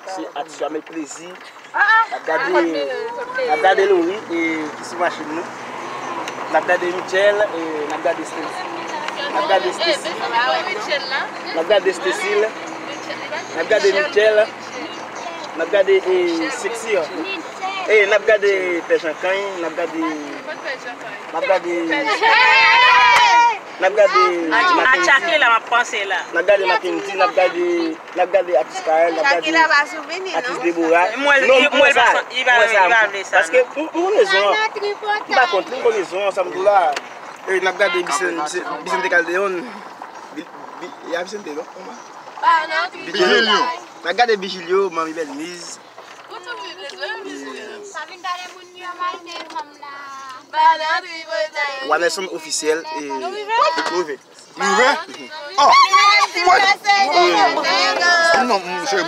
C'est à jamais plaisir. Regarder Louis et qui se machine nous. Regarder Michel et regarder Stacy. Regarder Stacy. Regarder Stacy. Regarder Michel. Regarder Sexy. Et regarder Péchancain, regarder Achaké là, ma pensée là. Nagade Mackenzie, nagade Atiskael, Atis Deborah. Moi, il va aller ça. Parce que nous raison. Par contre, nous raison ensemble là. Et nagade Vicente Caldeon. Il y a Vicente là. Vigilio. Nagade Vigilio, Mami Belmise. Wanelson officiel et Nouvé. Nouvé? Oh! Moi! Non, je suis